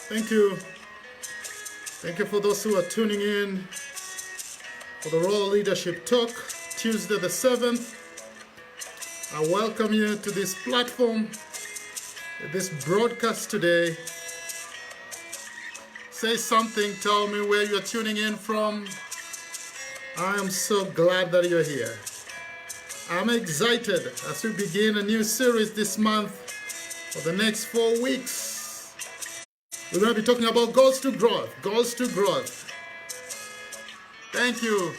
Thank you. Thank you for those who are tuning in for the Raw Leadership Talk, Tuesday the 7th. I welcome you to this platform, this broadcast today. Say something, tell me where you're tuning in from. I am so glad that you're here. I'm excited as we begin a new series this month for the next 4 weeks. We're going to be talking about goals to growth, goals to growth. Thank you.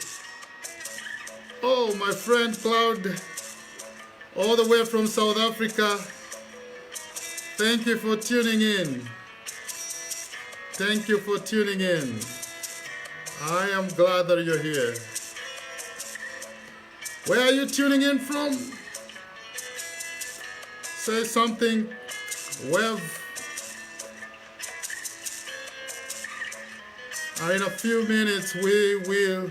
Oh, my friend Cloud, all the way from South Africa. Thank you for tuning in. Thank you for tuning in. I am glad that you're here. Where are you tuning in from? Say something. In a few minutes, we will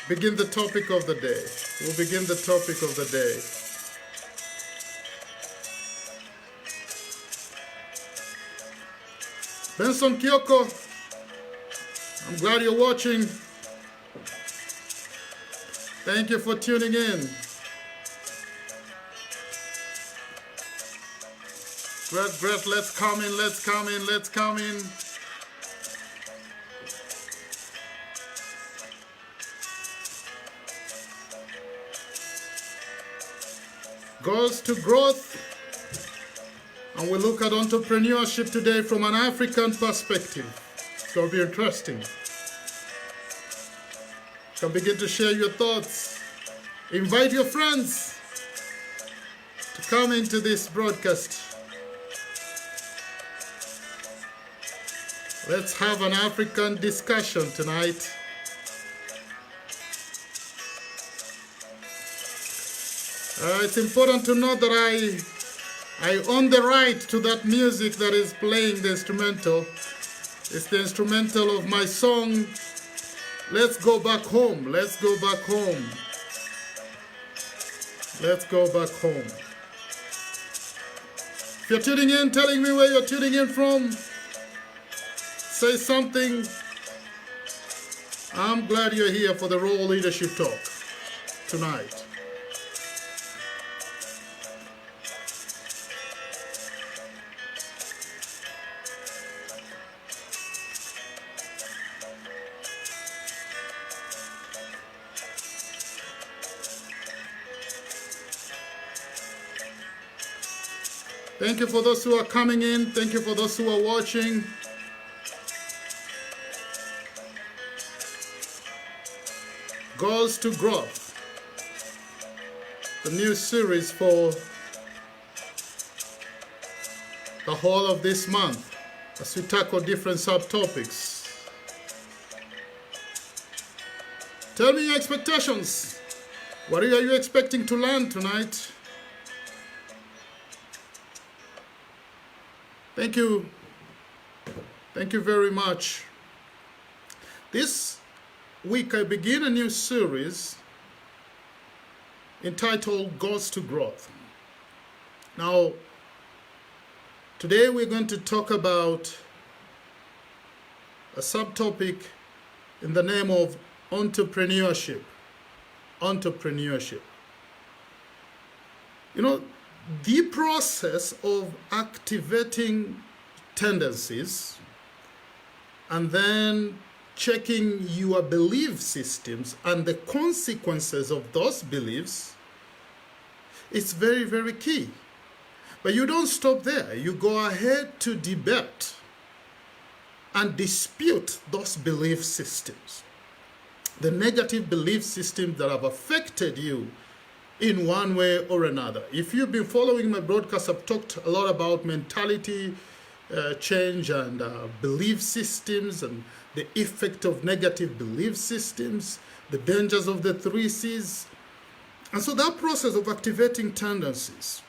begin the topic of the day. We'll begin the topic of the day. Benson Kyoko, I'm glad you're watching. Thank you for tuning in. Great, let's come in. Goals to growth, and we look at entrepreneurship today from an African perspective. It's going to be interesting. You can begin to share your thoughts. Invite your friends to come into this broadcast. Let's have an African discussion tonight. It's important to know that I own the right to that music that is playing the instrumental. It's the instrumental of my song, Let's Go Back Home. Let's go back home. Let's go back home. If you're tuning in, telling me where you're tuning in from, say something. I'm glad you're here for the Raw Leadership Talk tonight. Thank you for those who are coming in. Thank you for those who are watching. Goals to Growth, the new series for the whole of this month as we tackle different subtopics. Tell me your expectations. What are you expecting to learn tonight? Thank you. Thank you very much. This week I begin a new series entitled Goals to Growth. Now, today we're going to talk about a subtopic in the name of entrepreneurship. Entrepreneurship. You know, the process of activating tendencies and then checking your belief systems and the consequences of those beliefs is very, very key. But you don't stop there. You go ahead to debate and dispute those belief systems, the negative belief systems that have affected you in one way or another. If you've been following my broadcast, I've talked a lot about mentality change and belief systems and the effect of negative belief systems, the dangers of the 3 C's. And so that process of activating tendencies,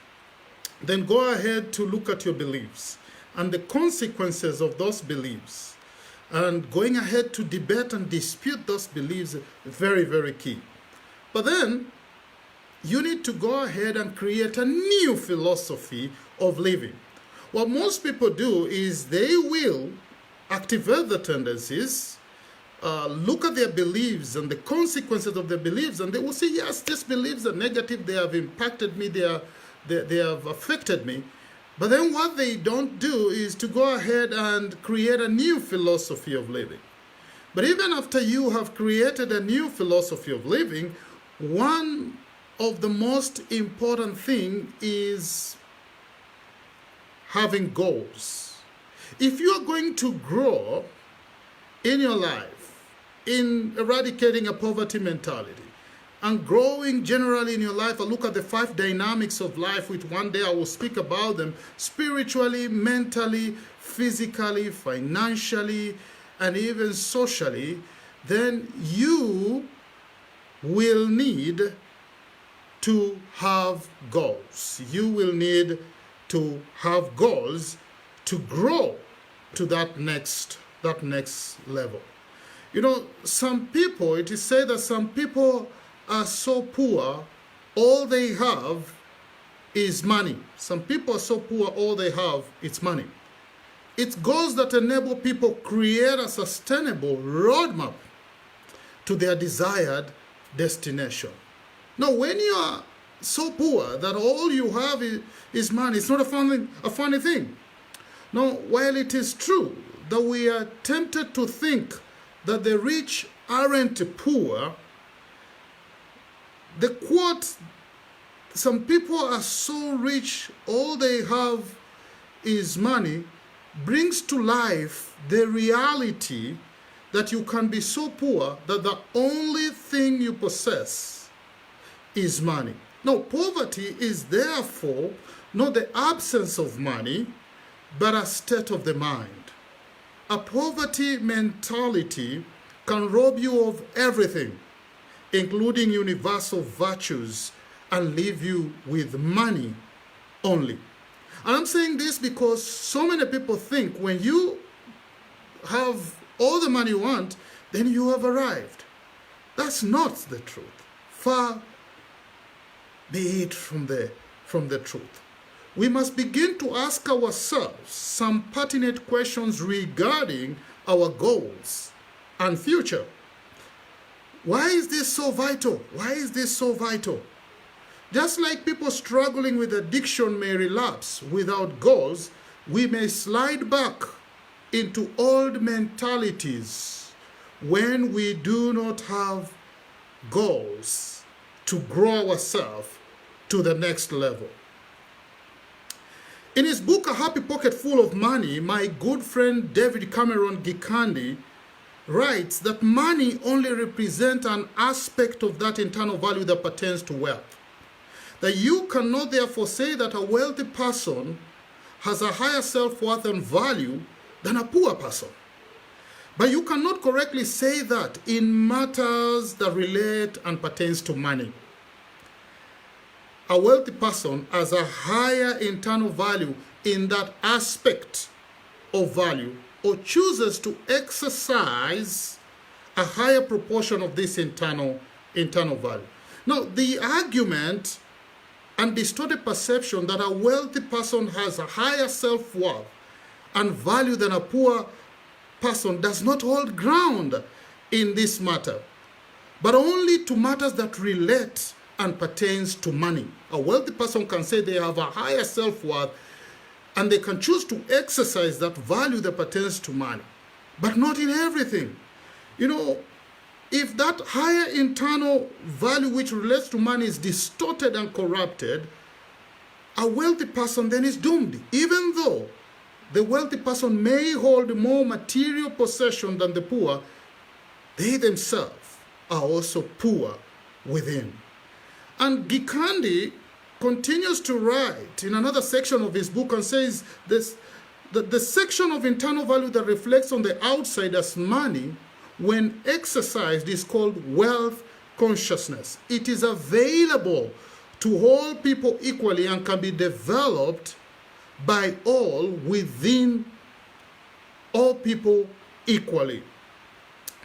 then go ahead to look at your beliefs and the consequences of those beliefs. And going ahead to debate and dispute those beliefs is very, very key. But then you need to go ahead and create a new philosophy of living. what most people do is they will activate the tendencies, look at their beliefs and the consequences of their beliefs, and they will say, yes, these beliefs are negative, they have impacted me, they have affected me. But then what they don't do is to go ahead and create a new philosophy of living. But even after you have created a new philosophy of living, one of the most important thing is having goals. If you are going to grow in your life, in eradicating a poverty mentality, and growing generally in your life, I look at the 5 dynamics of life, which one day I will speak about them, spiritually, mentally, physically, financially, and even socially, then you will need to have goals. You will need to have goals to grow to that next level. You know, some people, it is said that some people are so poor, all they have is money. Some people are so poor, all they have is money. It's goals that enable people create a sustainable roadmap to their desired destination. Now, when you are so poor that all you have is money, it's not a funny thing. Now, while it is true that we are tempted to think that the rich aren't poor, the quote, some people are so rich, all they have is money, brings to life the reality that you can be so poor that the only thing you possess is money. Now, poverty is therefore not the absence of money, but a state of the mind. A poverty mentality can rob you of everything, including universal virtues, and leave you with money only. And I'm saying this because so many people think when you have all the money you want, then you have arrived. That's not the truth. Far be it from the truth. We must begin to ask ourselves some pertinent questions regarding our goals and future. Why is this so vital? Why is this so vital? Just like people struggling with addiction may relapse without goals, we may slide back into old mentalities when we do not have goals to grow ourselves to the next level. In his book, A Happy Pocket Full of Money, my good friend David Cameron Gikandi writes that money only represents an aspect of that internal value that pertains to wealth. That you cannot therefore say that a wealthy person has a higher self-worth and value than a poor person. But you cannot correctly say that in matters that relate and pertains to money. A wealthy person has a higher internal value in that aspect of value, or chooses to exercise a higher proportion of this internal value. Now, the argument and distorted perception that a wealthy person has a higher self-worth and value than a poor person does not hold ground in this matter, but only to matters that relate and pertains to money. A wealthy person can say they have a higher self-worth and they can choose to exercise that value that pertains to money, but not in everything. You know, if that higher internal value which relates to money is distorted and corrupted, a wealthy person then is doomed, even though the wealthy person may hold more material possession than the poor, they themselves are also poor within. And Gikandi continues to write in another section of his book and says this, that the section of internal value that reflects on the outside as money, when exercised, is called wealth consciousness. It is available to all people equally and can be developed by all within all people equally.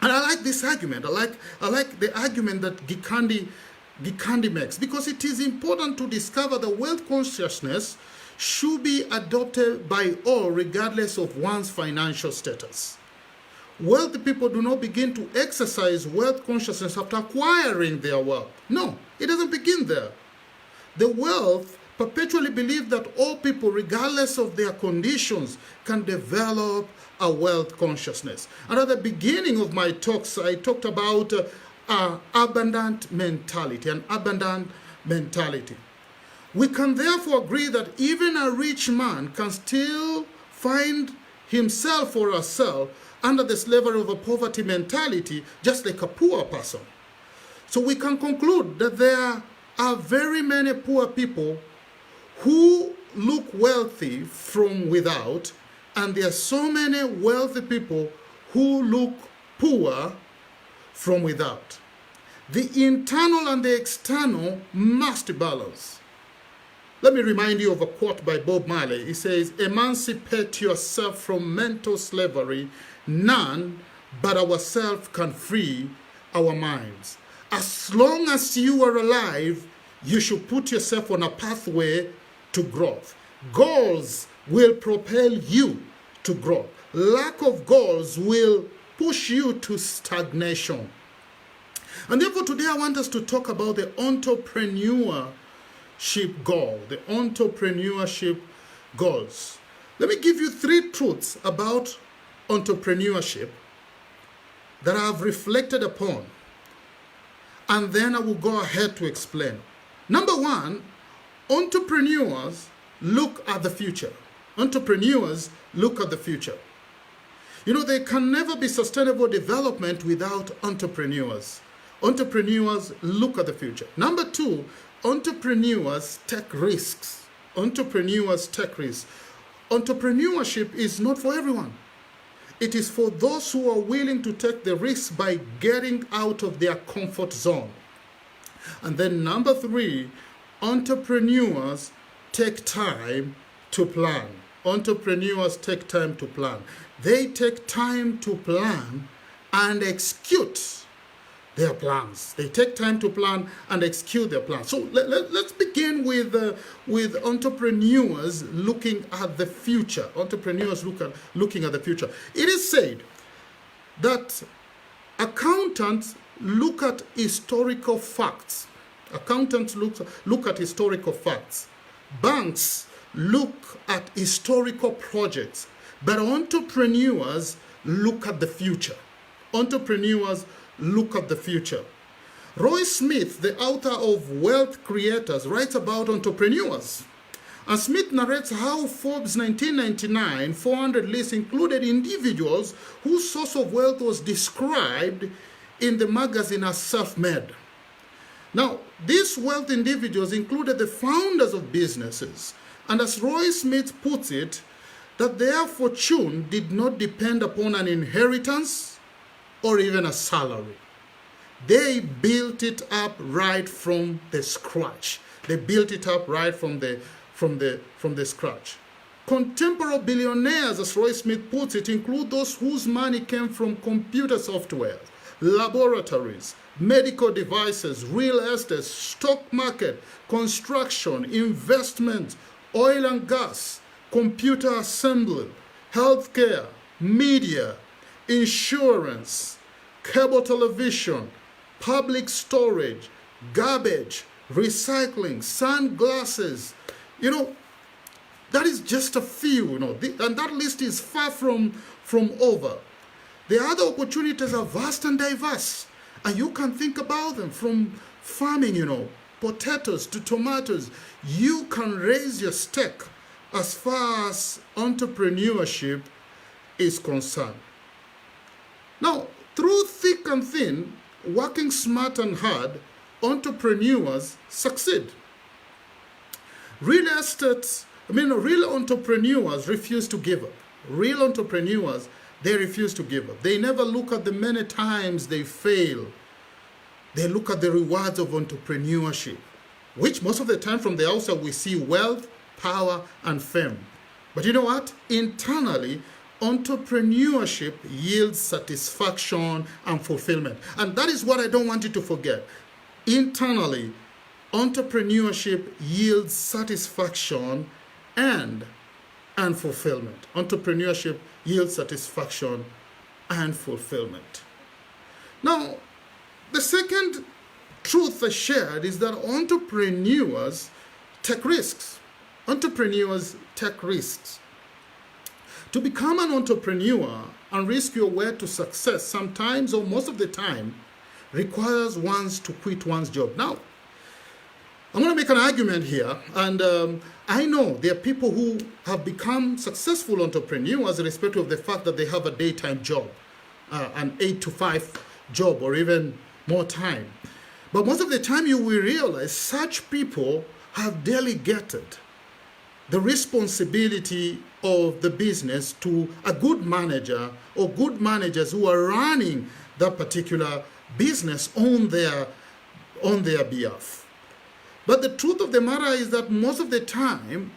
And I like this argument. I like the argument that Gikandi makes, because it is important to discover that wealth consciousness should be adopted by all regardless of one's financial status. Wealthy people do not begin to exercise wealth consciousness after acquiring their wealth. No, it doesn't begin there. The wealth perpetually believe that all people, regardless of their conditions, can develop a wealth consciousness. And at the beginning of my talks, I talked about abundant mentality, an abundant mentality. We can therefore agree that even a rich man can still find himself or herself under the slavery of a poverty mentality, just like a poor person. So we can conclude that there are very many poor people who look wealthy from without, and there are so many wealthy people who look poor from without. The internal and the external must balance. Let me remind you of a quote by Bob Marley. He says, "Emancipate yourself from mental slavery. None but ourselves can free our minds." As long as you are alive, you should put yourself on a pathway to growth. Goals will propel you to growth. Lack of goals will push you to stagnation. And therefore today I want us to talk about the entrepreneurship goal, the entrepreneurship goals. Let me give you 3 truths about entrepreneurship that I have reflected upon, and then I will go ahead to explain. Number 1, entrepreneurs look at the future. Entrepreneurs look at the future. You know, there can never be sustainable development without entrepreneurs. Entrepreneurs look at the future. Number 2, entrepreneurs take risks. Entrepreneurs take risks. Entrepreneurship is not for everyone. It is for those who are willing to take the risk by getting out of their comfort zone. And then number 3, entrepreneurs take time to plan. Entrepreneurs take time to plan. They take time to plan and execute their plans. They take time to plan and execute their plans. So let's begin with entrepreneurs looking at the future. Entrepreneurs looking at the future. It is said that accountants look at historical facts. Accountants look at historical facts. Banks look at historical projects. But entrepreneurs look at the future. Entrepreneurs look at the future. Roy Smith, the author of Wealth Creators, writes about entrepreneurs. And Smith narrates how Forbes' 1999 400 list included individuals whose source of wealth was described in the magazine as self-made. Now, these wealth individuals included the founders of businesses. And as Roy Smith puts it, that their fortune did not depend upon an inheritance or even a salary. They built it up right from the scratch. They built it up right from the scratch. Contemporary billionaires, as Roy Smith puts it, include those whose money came from computer software, laboratories, medical devices, real estate, stock market, construction, investment, oil and gas, computer assembly, healthcare, media, insurance, cable television, public storage, garbage, recycling, sunglasses. You know, that is just a few, you know, and that list is far from over. The other opportunities are vast and diverse, and you can think about them from farming, you know, potatoes to tomatoes. You can raise your stake as far as entrepreneurship is concerned. Now, through thick and thin, working smart and hard, entrepreneurs succeed. Real entrepreneurs refuse to give up. Real entrepreneurs, they refuse to give up. They never look at the many times they fail. They look at the rewards of entrepreneurship, which most of the time from the outside we see wealth, power, and fame. But you know what? Internally, entrepreneurship yields satisfaction and fulfillment. And that is what I don't want you to forget. Internally, entrepreneurship yields satisfaction and fulfillment. Entrepreneurship yields satisfaction and fulfillment. Now, the second truth I shared is that entrepreneurs take risks. Entrepreneurs take risks. To become an entrepreneur and risk your way to success sometimes or most of the time requires one to quit one's job. Now, I'm going to make an argument here, and I know there are people who have become successful entrepreneurs irrespective of the fact that they have a daytime job, an 8 to 5 job or even more time. But most of the time you will realize such people have delegated the responsibility of the business to a good manager or good managers who are running that particular business on their behalf. But the truth of the matter is that most of the time,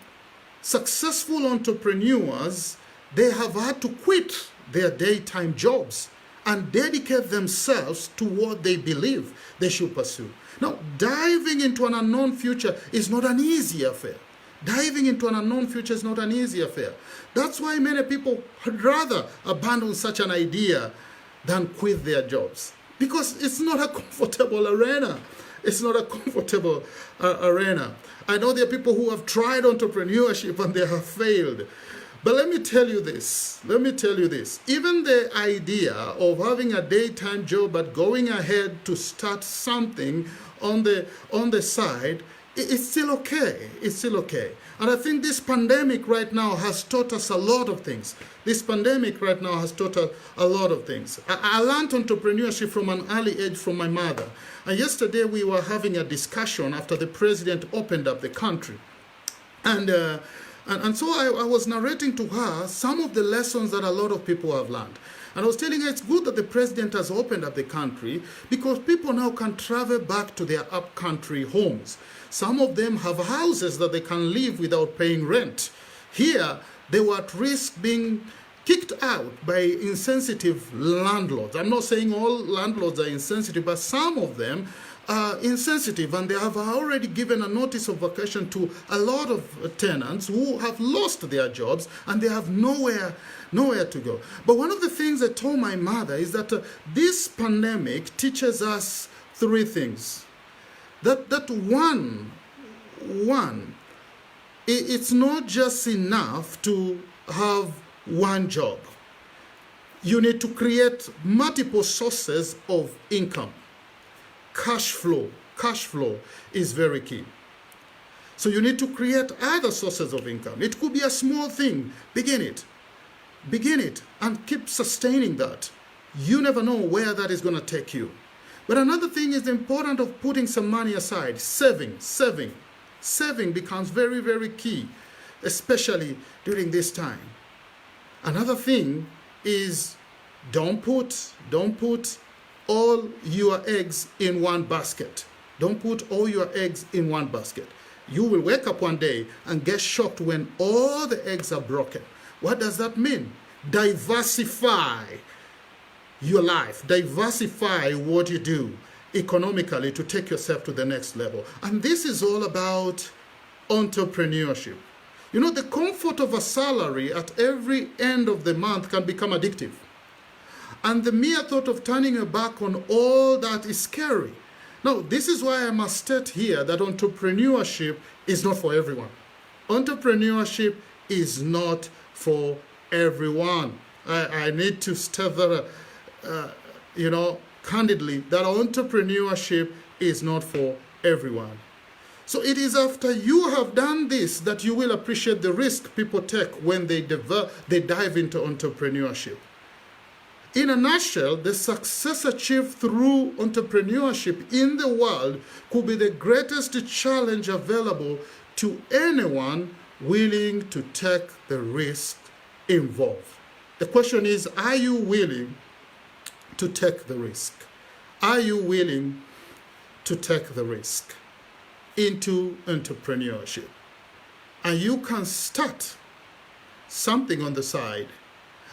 successful entrepreneurs, they have had to quit their daytime jobs and dedicate themselves to what they believe they should pursue. Now, diving into an unknown future is not an easy affair. Diving into an unknown future is not an easy affair. That's why many people would rather abandon such an idea than quit their jobs. Because it's not a comfortable arena. It's not a comfortable arena. I know there are people who have tried entrepreneurship and they have failed. But let me tell you this. Even the idea of having a daytime job but going ahead to start something on the side, it's still okay. It's still okay. And I think this pandemic right now has taught us a lot of things. I learned entrepreneurship from an early age from my mother. And yesterday we were having a discussion after the president opened up the country. And so I was narrating to her some of the lessons that a lot of people have learned. And I was telling her it's good that the president has opened up the country because people now can travel back to their upcountry homes. Some of them have houses that they can live without paying rent. Here, they were at risk being kicked out by insensitive landlords. I'm not saying all landlords are insensitive, but some of them are insensitive, and they have already given a notice of vacation to a lot of tenants who have lost their jobs and they have nowhere to go. But one of the things I told my mother is that this pandemic teaches us three things. That one, it's not just enough to have one job. You need to create multiple sources of income. Cash flow is very key. So you need to create other sources of income. It could be a small thing. Begin it and keep sustaining that. You never know where that is going to take you. But another thing is the importance of putting some money aside. Saving becomes very, very key, especially during this time. Another thing is don't put all your eggs in one basket. Don't put all your eggs in one basket. You will wake up one day and get shocked when all the eggs are broken. What does that mean? Diversify your life. Diversify what you do economically to take yourself to the next level. And this is all about entrepreneurship. You know, the comfort of a salary at every end of the month can become addictive. And the mere thought of turning your back on all that is scary. Now, this is why I must state here that entrepreneurship is not for everyone. Entrepreneurship is not for everyone. I need to state that, candidly, that entrepreneurship is not for everyone. So it is after you have done this that you will appreciate the risk people take when they dive into entrepreneurship. In a nutshell, the success achieved through entrepreneurship in the world could be the greatest challenge available to anyone willing to take the risk involved. The question is, are you willing to take the risk? Are you willing to take the risk into entrepreneurship? And you can start something on the side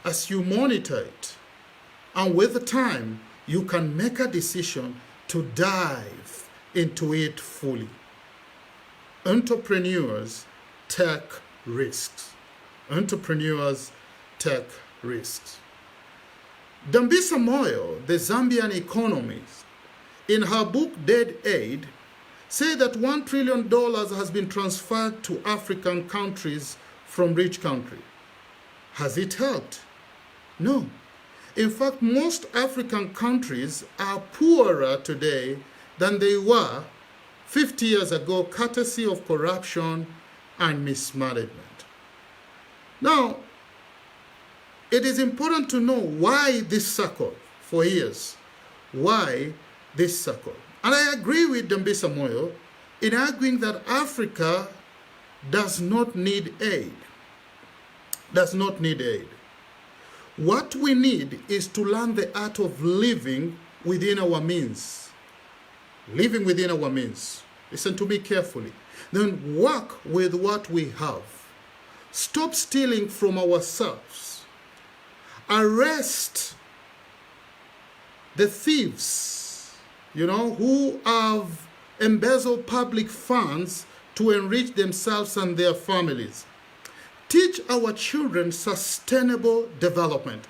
as you monitor it. And with the time, you can make a decision to dive into it fully. Entrepreneurs take risks. Entrepreneurs take risks. Dambisa Moyo, the Zambian economist, in her book Dead Aid, said that $1 trillion has been transferred to African countries from rich countries. Has it helped? No. In fact, most African countries are poorer today than they were 50 years ago, courtesy of corruption and mismanagement. Now, it is important to know why this circle for years. Why this circle? And I agree with Dambisa Moyo in arguing that Africa does not need aid. Does not need aid. What we need is to learn the art of living within our means. Living within our means. Listen to me carefully. Then work with what we have. Stop stealing from ourselves. Arrest the thieves, who have embezzled public funds to enrich themselves and their families. Teach our children sustainable development.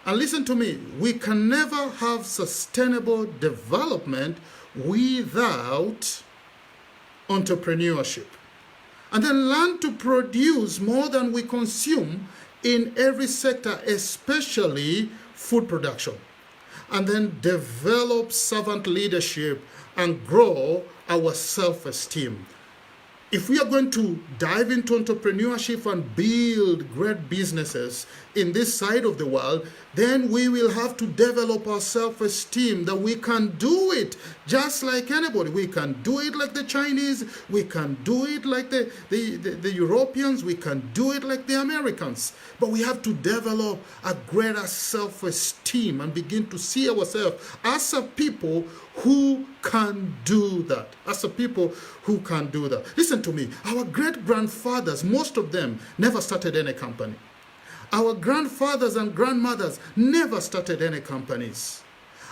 And listen to me, we can never have sustainable development without entrepreneurship. And then learn to produce more than we consume in every sector, especially food production. And then develop servant leadership and grow our self-esteem. If we are going to dive into entrepreneurship and build great businesses in this side of the world, then we will have to develop our self-esteem that we can do it just like anybody. We can do it like the Chinese. We can do it like the Europeans. We can do it like the Americans. But we have to develop a greater self-esteem and begin to see ourselves as a people who can do that. As a people who can do that. Listen to me. Our great-grandfathers, most of them, never started any company. Our grandfathers and grandmothers never started any companies.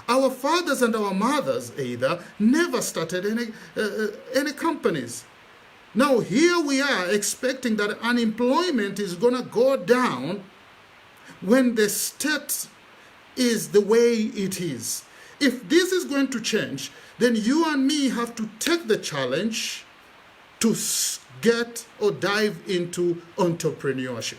Our fathers and our mothers either never started any companies. Now here we are expecting that unemployment is going to go down when the state is the way it is. If this is going to change, then you and me have to take the challenge to get or dive into entrepreneurship.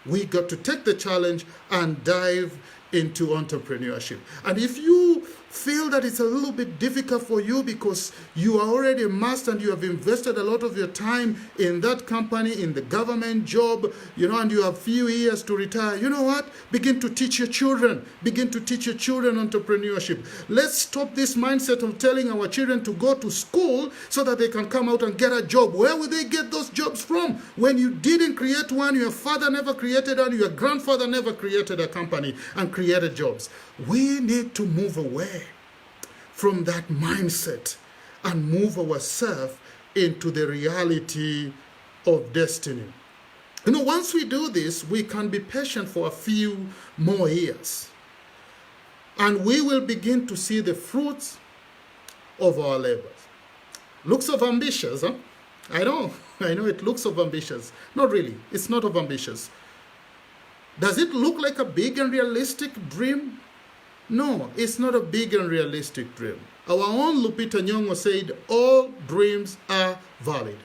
We got to take the challenge and dive into entrepreneurship. And if you feel that it's a little bit difficult for you because you are already a master and you have invested a lot of your time in that company, in the government job, and you have few years to retire, you know what? Begin to teach your children. Begin to teach your children entrepreneurship. Let's stop this mindset of telling our children to go to school so that they can come out and get a job. Where will they get those jobs from? When you didn't create one, your father never created one, your grandfather never created a company and created jobs. We need to move away from that mindset and move ourselves into the reality of destiny. Once we do this, we can be patient for a few more years. And we will begin to see the fruits of our labors. Looks of ambitious, huh? I know it looks of ambitious. Not really, it's not of ambitious. Does it look like a big and realistic dream? No, it's not a big and realistic dream. Our own Lupita Nyong'o said all dreams are valid.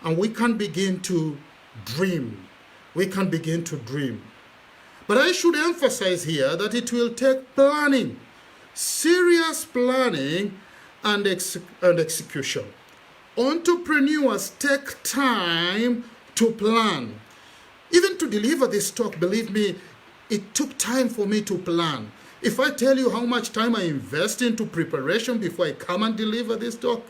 And we can begin to dream. We can begin to dream. But I should emphasize here that it will take planning, serious planning and execution. Entrepreneurs take time to plan. Even to deliver this talk, believe me, it took time for me to plan. If I tell you how much time I invest into preparation before I come and deliver this talk,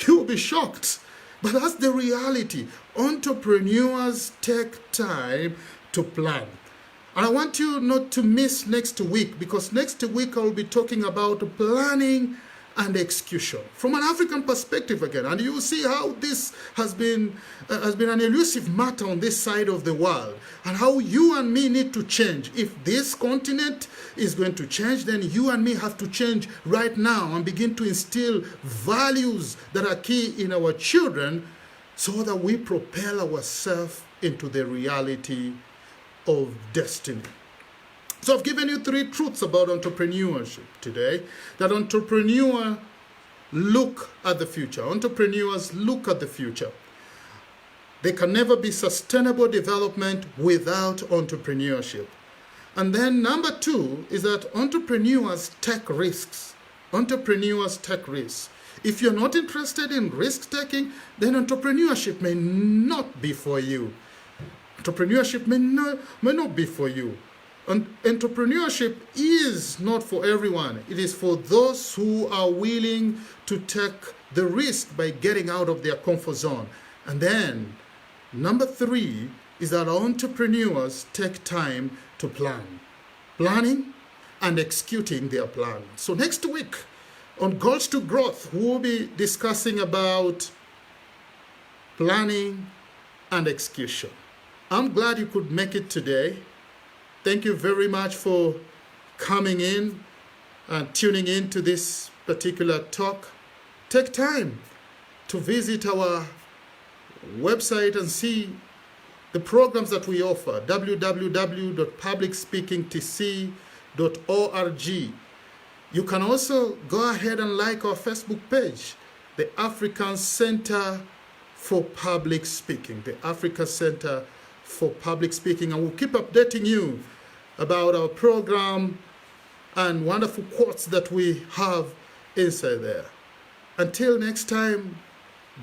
you will be shocked. But that's the reality. Entrepreneurs take time to plan. And I want you not to miss next week, because next week I will be talking about planning and execution from an African perspective again. And you will see how this has been an elusive matter on this side of the world, and how you and me need to change. If this continent is going to change, then you and me have to change right now and begin to instill values that are key in our children so that we propel ourselves into the reality of destiny. So I've given you 3 truths about entrepreneurship today. That entrepreneurs look at the future. Entrepreneurs look at the future. There can never be sustainable development without entrepreneurship. And then number 2 is that entrepreneurs take risks. Entrepreneurs take risks. If you're not interested in risk taking, then entrepreneurship may not be for you. Entrepreneurship may not be for you. And entrepreneurship is not for everyone. It is for those who are willing to take the risk by getting out of their comfort zone. And then number 3 is that entrepreneurs take time to plan. Planning and executing their plan. So next week on Goals to Growth, we'll be discussing about planning and execution. I'm glad you could make it today. Thank you very much for coming in and tuning in to this particular talk. Take time to visit our website and see the programs that we offer, www.publicspeakingtc.org. You can also go ahead and like our Facebook page, the African Center for Public Speaking, the African Center for Public Speaking, and we'll keep updating you about our program and wonderful quotes that we have inside there. Until next time,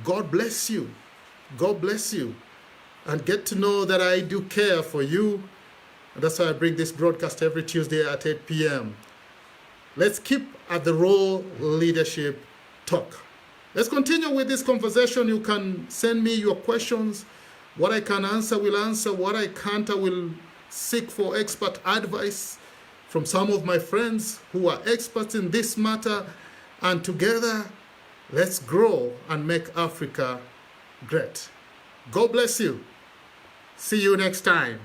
God bless you. God bless you. And get to know that I do care for you. And that's why I bring this broadcast every Tuesday at 8 p.m. Let's keep at the Raw Leadership Talk. Let's continue with this conversation. You can send me your questions. What I can answer, will answer. What I can't, I will seek for expert advice from some of my friends who are experts in this matter. And together, let's grow and make Africa great. God bless you. See you next time.